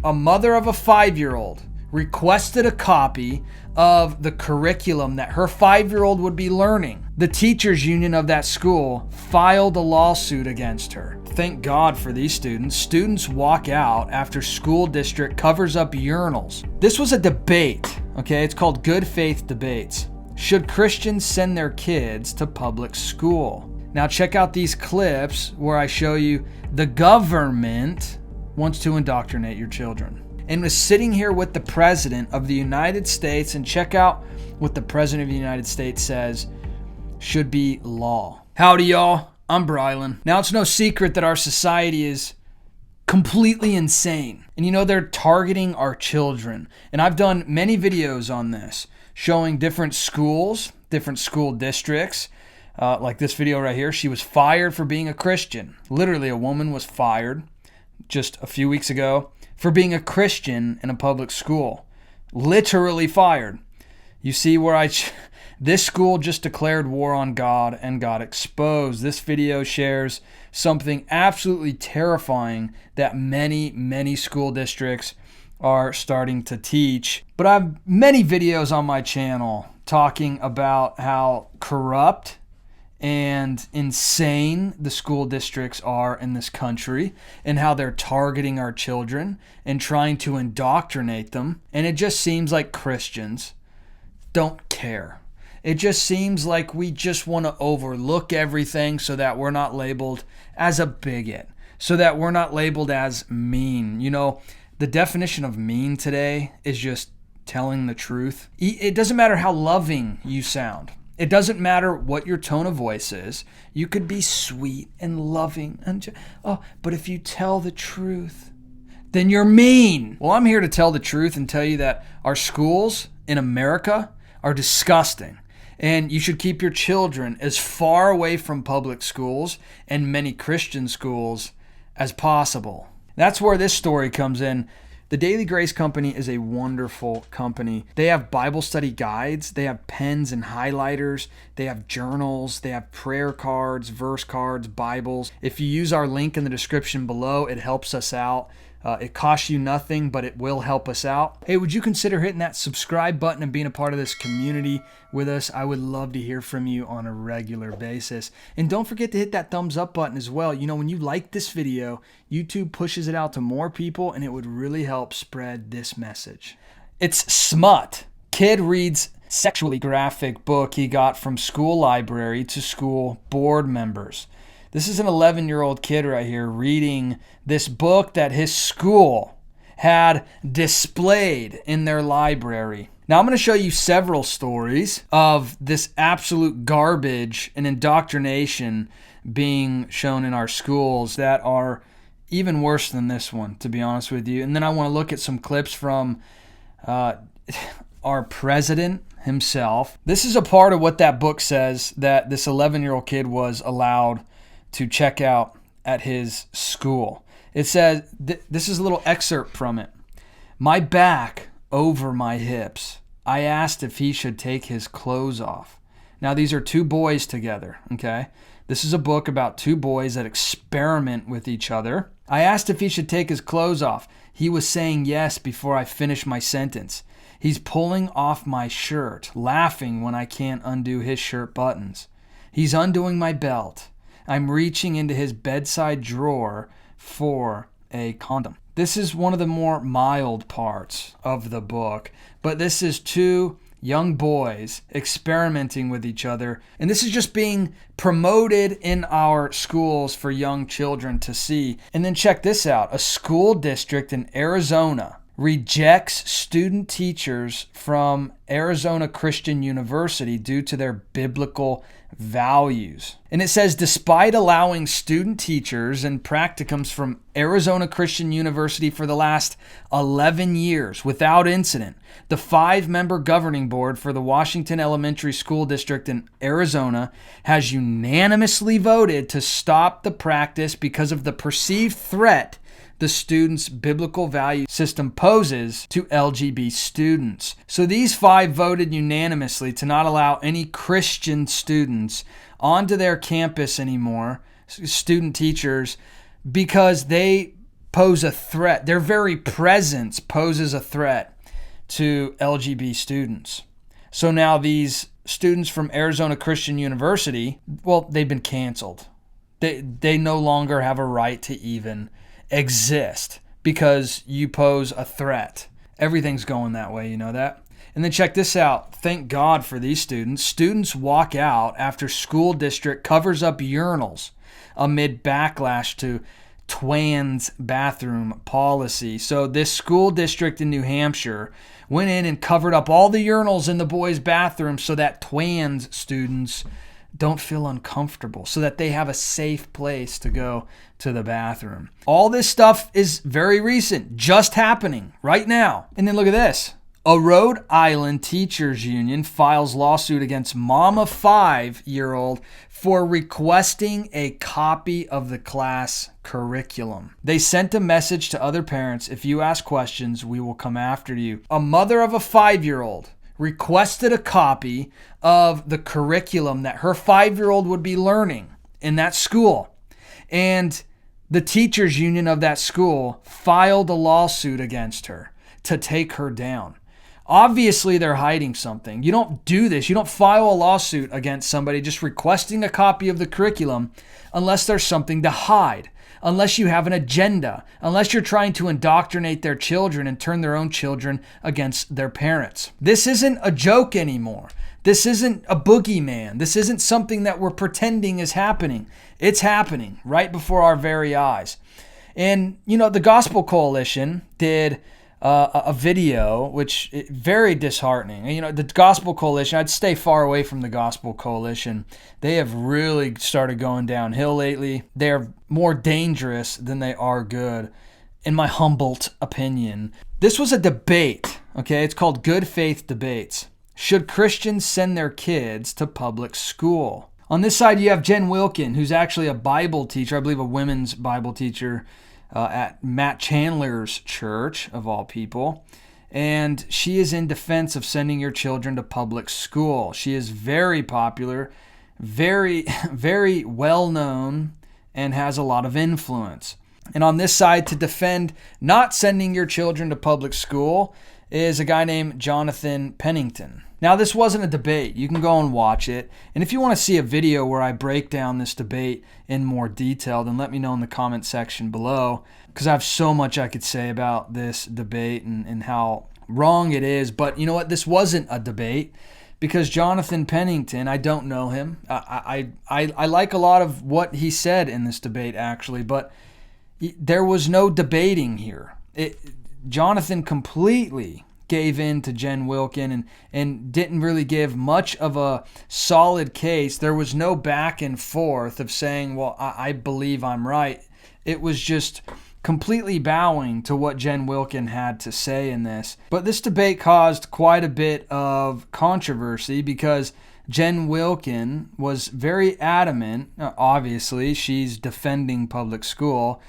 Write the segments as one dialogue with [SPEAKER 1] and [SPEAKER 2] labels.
[SPEAKER 1] A mother of a 5-year-old requested a copy of the curriculum that her 5-year-old would be learning. The teachers union of that school filed a lawsuit against her. Thank God for these students. Students walk out after school district covers up urinals. This was a debate, okay? It's called Good Faith Debates. Should Christians send their kids to public school? Now check out these clips where I show you the government wants to indoctrinate your children. And was sitting here with the President of the United States, and check out what the President of the United States says should be law. Howdy, y'all. I'm Brylan. Now, it's no secret that our society is completely insane. And you know, they're targeting our children. And I've done many videos on this, showing different schools, different school districts. Like this video right here, she was fired for being a Christian. Literally, a woman was fired just a few weeks ago for being a Christian in a public school. Literally fired. You see where this school just declared war on God and got exposed. This video shares something absolutely terrifying that many, many school districts are starting to teach. But I have many videos on my channel talking about how corrupt and insane the school districts are in this country, and how they're targeting our children and trying to indoctrinate them. And it just seems like Christians don't care. It just seems like we just want to overlook everything so that we're not labeled as a bigot, so that we're not labeled as mean. You know, the definition of mean today is just telling the truth. It doesn't matter how loving you sound. It doesn't matter what your tone of voice is. You could be sweet and loving, but if you tell the truth, then you're mean. Well, I'm here to tell the truth and tell you that our schools in America are disgusting. And you should keep your children as far away from public schools and many Christian schools as possible. That's where this story comes in. The Daily Grace Company is a wonderful company. They have Bible study guides. They have pens and highlighters. They have journals. They have prayer cards, verse cards, Bibles. If you use our link in the description below, it helps us out. It costs you nothing, but it will help us out. Hey, would you consider hitting that subscribe button and being a part of this community with us? I would love to hear from you on a regular basis. And don't forget to hit that thumbs up button as well. You know, when you like this video, YouTube pushes it out to more people, and it would really help spread this message. It's Smut Kid reads sexually graphic book he got from school library to school board members. This is an 11-year-old kid right here reading this book that his school had displayed in their library. Now, I'm going to show you several stories of this absolute garbage and indoctrination being shown in our schools that are even worse than this one, to be honest with you. And then I want to look at some clips from our president himself. This is a part of what that book says that this 11-year-old kid was allowed to check out at his school. It says, this is a little excerpt from it. My back over my hips. I asked if he should take his clothes off. Now, these are two boys together, okay? This is a book about two boys that experiment with each other. I asked if he should take his clothes off. He was saying yes before I finished my sentence. He's pulling off my shirt, laughing when I can't undo his shirt buttons. He's undoing my belt. I'm reaching into his bedside drawer for a condom. This is one of the more mild parts of the book, but this is two young boys experimenting with each other, and this is just being promoted in our schools for young children to see. And then check this out. A school district in Arizona rejects student teachers from Arizona Christian University due to their biblical values. And it says, despite allowing student teachers and practicums from Arizona Christian University for the last 11 years without incident, the 5-member governing board for the Washington Elementary School District in Arizona has unanimously voted to stop the practice because of the perceived threat the students' biblical value system poses to LGBT students. So these 5 voted unanimously to not allow any Christian students onto their campus anymore, student teachers, because they pose a threat. Their very presence poses a threat to LGBT students. So now these students from Arizona Christian University, well, they've been canceled. They no longer have a right to even exist because you pose a threat. Everything's going that way, you know that? And then check this out. Thank God for these students. Students walk out after school district covers up urinals amid backlash to twans bathroom policy. So this school district in New Hampshire went in and covered up all the urinals in the boys' bathroom so that twans students don't feel uncomfortable, so that they have a safe place to go to the bathroom. All this stuff is very recent, just happening right now. And then look at this. A Rhode Island teachers union files lawsuit against mom of 5-year-old for requesting a copy of the class curriculum. They sent a message to other parents: if you ask questions, we will come after you. A mother of a 5-year-old requested a copy of the curriculum that her 5-year-old would be learning in that school. And the teachers union of that school filed a lawsuit against her to take her down. Obviously, they're hiding something. You don't do this. You don't file a lawsuit against somebody just requesting a copy of the curriculum unless there's something to hide, unless you have an agenda, unless you're trying to indoctrinate their children and turn their own children against their parents. This isn't a joke anymore. This isn't a boogeyman. This isn't something that we're pretending is happening. It's happening right before our very eyes. And, you know, the Gospel Coalition did a video, which is very disheartening. You know, the Gospel Coalition, I'd stay far away from the Gospel Coalition. They have really started going downhill lately. They're more dangerous than they are good, in my humble opinion. This was a debate, okay? It's called Good Faith Debates. Should Christians send their kids to public school? On this side, you have Jen Wilkin, who's actually a Bible teacher, I believe a women's Bible teacher, at Matt Chandler's church, of all people. And she is in defense of sending your children to public school. She is very popular, very, very well known, and has a lot of influence. And on this side, to defend not sending your children to public school, is a guy named Jonathan Pennington. Now, this wasn't a debate. You can go and watch it. And if you want to see a video where I break down this debate in more detail, then let me know in the comment section below, because I have so much I could say about this debate and how wrong it is. But you know what? This wasn't a debate, because Jonathan Pennington, I don't know him. I like a lot of what he said in this debate, actually, but there was no debating here. Jonathan completely gave in to Jen Wilkin and didn't really give much of a solid case. There was no back and forth of saying, well, I believe I'm right. It was just completely bowing to what Jen Wilkin had to say in this. But this debate caused quite a bit of controversy because Jen Wilkin was very adamant. Obviously, she's defending public school.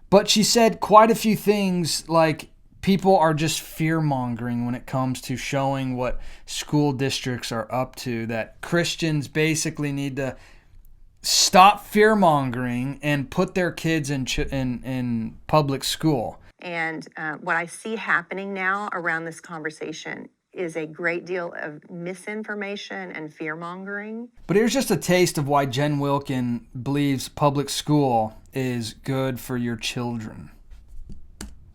[SPEAKER 1] But she said quite a few things like people are just fear-mongering when it comes to showing what school districts are up to, that Christians basically need to stop fear-mongering and put their kids in public school.
[SPEAKER 2] And what I see happening now around this conversation is a great deal of misinformation and fear-mongering.
[SPEAKER 1] But here's just a taste of why Jen Wilkin believes public school is good for your children.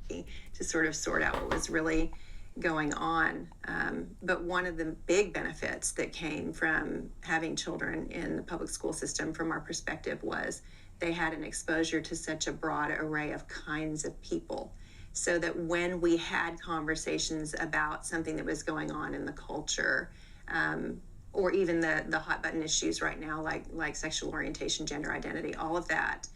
[SPEAKER 2] To sort of sort out what was really going on. But one of the big benefits that came from having children in the public school system from our perspective was they had an exposure to such a broad array of kinds of people. So that when we had conversations about something that was going on in the culture, or even the hot button issues right now, like sexual orientation, gender identity, all of that,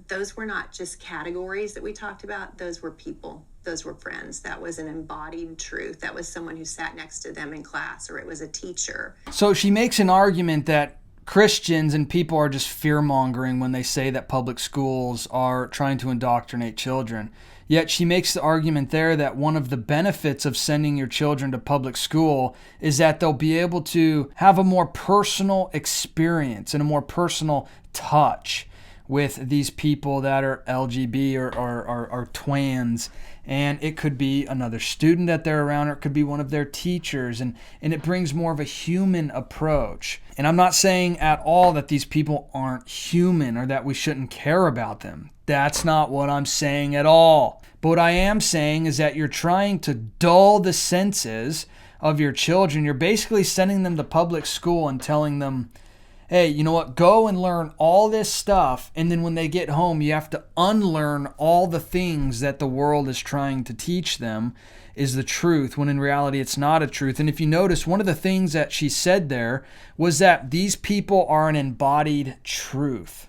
[SPEAKER 2] those were not just categories that we talked about. Those were people. Those were friends. That was an embodied truth. That was someone who sat next to them in class, or it was a teacher.
[SPEAKER 1] So she makes an argument that Christians and people are just fear-mongering when they say that public schools are trying to indoctrinate children. Yet she makes the argument there that one of the benefits of sending your children to public school is that they'll be able to have a more personal experience and a more personal touch with these people that are LGB or twans. And it could be another student that they're around, or it could be one of their teachers. And it brings more of a human approach. And I'm not saying at all that these people aren't human or that we shouldn't care about them. That's not what I'm saying at all. But what I am saying is that you're trying to dull the senses of your children. You're basically sending them to public school and telling them, hey, you know what, go and learn all this stuff, and then when they get home, you have to unlearn all the things that the world is trying to teach them is the truth, when in reality it's not a truth. And if you notice, one of the things that she said there was that these people are an embodied truth.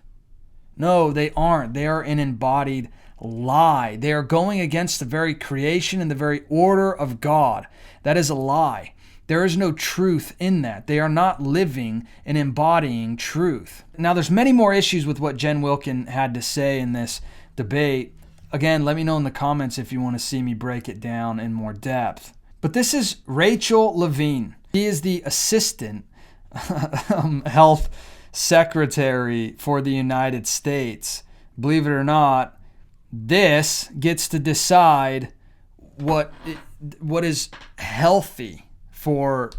[SPEAKER 1] No, they aren't. They are an embodied lie. They are going against the very creation and the very order of God. That is a lie. There is no truth in that. They are not living and embodying truth. Now, there's many more issues with what Jen Wilkin had to say in this debate. Again, let me know in the comments if you want to see me break it down in more depth. But this is Rachel Levine. She is the assistant health secretary for the United States. Believe it or not, this gets to decide what is healthy for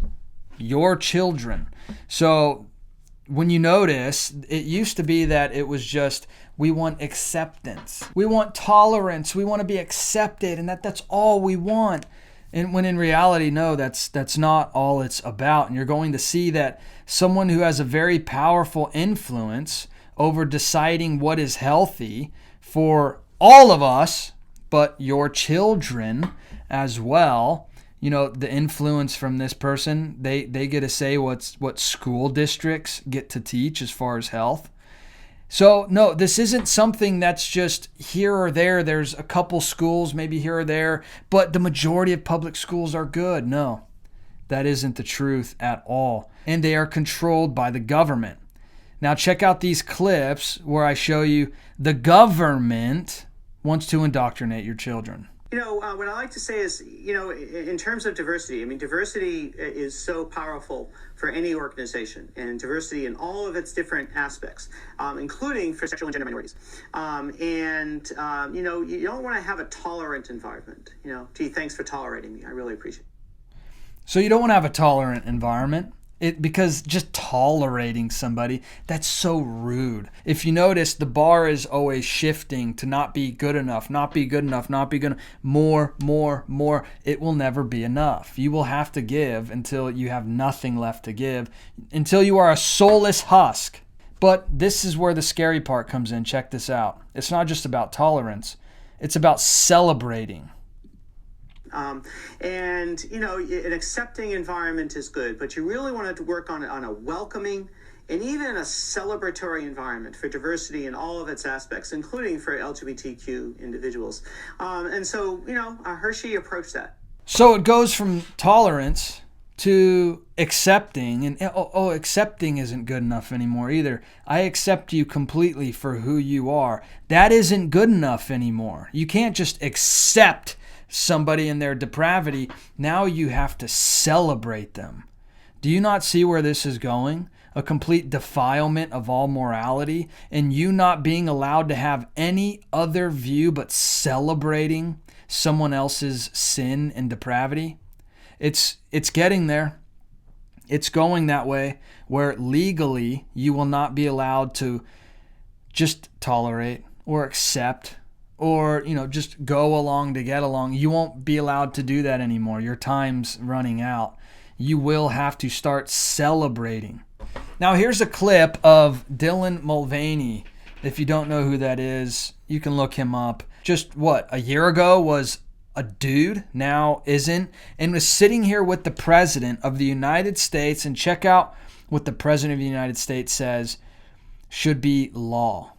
[SPEAKER 1] your children. So when you notice, it used to be that it was just, we want acceptance, we want tolerance, we want to be accepted, and that's all we want. And when in reality, no, that's not all it's about. And you're going to see that someone who has a very powerful influence over deciding what is healthy for all of us, but your children as well. You know, the influence from this person, they get to say what school districts get to teach as far as health. So, no, this isn't something that's just here or there. There's a couple schools maybe here or there, but the majority of public schools are good. No, that isn't the truth at all. And they are controlled by the government. Now, check out these clips where I show you the government wants to indoctrinate your children.
[SPEAKER 3] You know, what I like to say is, you know, in terms of diversity, I mean, diversity is so powerful for any organization, and diversity in all of its different aspects, including for sexual and gender minorities. You know, you don't want to have a tolerant environment. You know, gee, thanks for tolerating me. I really appreciate it.
[SPEAKER 1] So you don't want to have a tolerant environment. Because just tolerating somebody, that's so rude. If you notice, the bar is always shifting to not be good enough, not be good enough, not be good enough, more. It will never be enough. You will have to give until you have nothing left to give, until you are a soulless husk. But this is where the scary part comes in. Check this out. It's not just about tolerance. It's about celebrating.
[SPEAKER 3] You know, an accepting environment is good, but you really want to work on a welcoming and even a celebratory environment for diversity in all of its aspects, including for LGBTQ individuals. And so, you know, Hershey approached that.
[SPEAKER 1] So it goes from tolerance to accepting, and accepting isn't good enough anymore either. I accept you completely for who you are. That isn't good enough anymore. You can't just accept somebody in their depravity. Now you have to celebrate them. Do you not see where this is going? A complete defilement of all morality, and you not being allowed to have any other view but celebrating someone else's sin and depravity. It's getting there. It's going that way, where legally you will not be allowed to just tolerate or accept or, you know, just go along to get along. You won't be allowed to do that anymore. Your time's running out. You will have to start celebrating. Now, here's a clip of Dylan Mulvaney. If you don't know who that is, you can look him up. Just a year ago was a dude, now isn't, and was sitting here with the President of the United States. And check out what the President of the United States says should be law.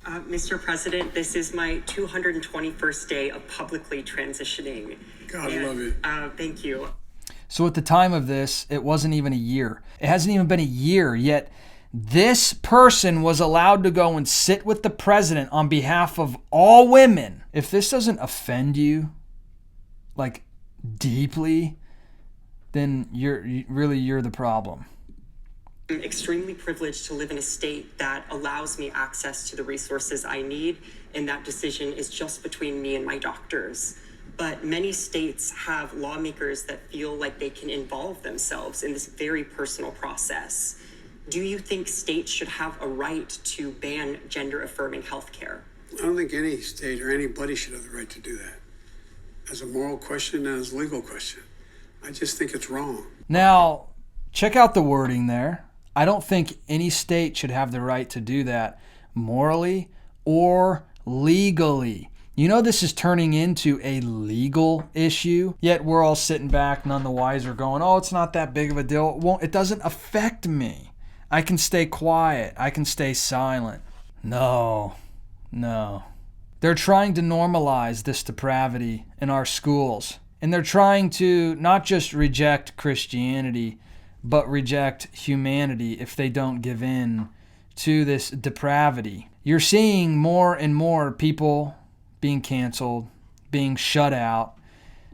[SPEAKER 4] Mr. President, this is my 221st day of publicly transitioning.
[SPEAKER 5] God, I love it.
[SPEAKER 4] Thank you.
[SPEAKER 1] So at the time of this, it wasn't even a year. It hasn't even been a year yet. This person was allowed to go and sit with the president on behalf of all women. If this doesn't offend you, like, deeply, then you're the problem.
[SPEAKER 4] I'm extremely privileged to live in a state that allows me access to the resources I need, and that decision is just between me and my doctors. But many states have lawmakers that feel like they can involve themselves in this very personal process. Do you think states should have a right to ban gender-affirming healthcare?
[SPEAKER 5] I don't think any state or anybody should have the right to do that. As a moral question and as a legal question. I just think it's wrong.
[SPEAKER 1] Now, check out the wording there. I don't think any state should have the right to do that morally or legally. You know, this is turning into a legal issue, yet we're all sitting back none the wiser going, oh, it's not that big of a deal. It doesn't affect me. I can stay quiet. I can stay silent. No. They're trying to normalize this depravity in our schools. And they're trying to not just reject Christianity, but reject humanity if they don't give in to this depravity. You're seeing more and more people being canceled, being shut out,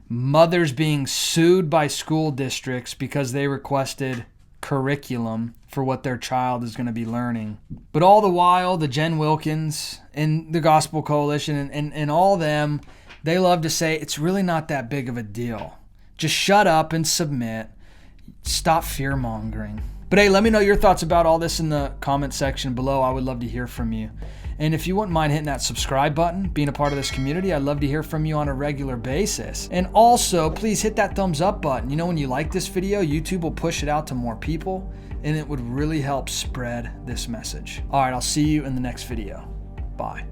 [SPEAKER 1] mothers being sued by school districts because they requested curriculum for what their child is going to be learning. But all the while, the Jen Wilkins and the Gospel Coalition and all them, they love to say it's really not that big of a deal. Just shut up and submit. Stop fear-mongering. But hey, let me know your thoughts about all this in the comment section below. I would love to hear from you. And if you wouldn't mind hitting that subscribe button, being a part of this community, I'd love to hear from you on a regular basis. And also, please hit that thumbs up button. You know, when you like this video, YouTube will push it out to more people, and it would really help spread this message. All right, I'll see you in the next video. Bye.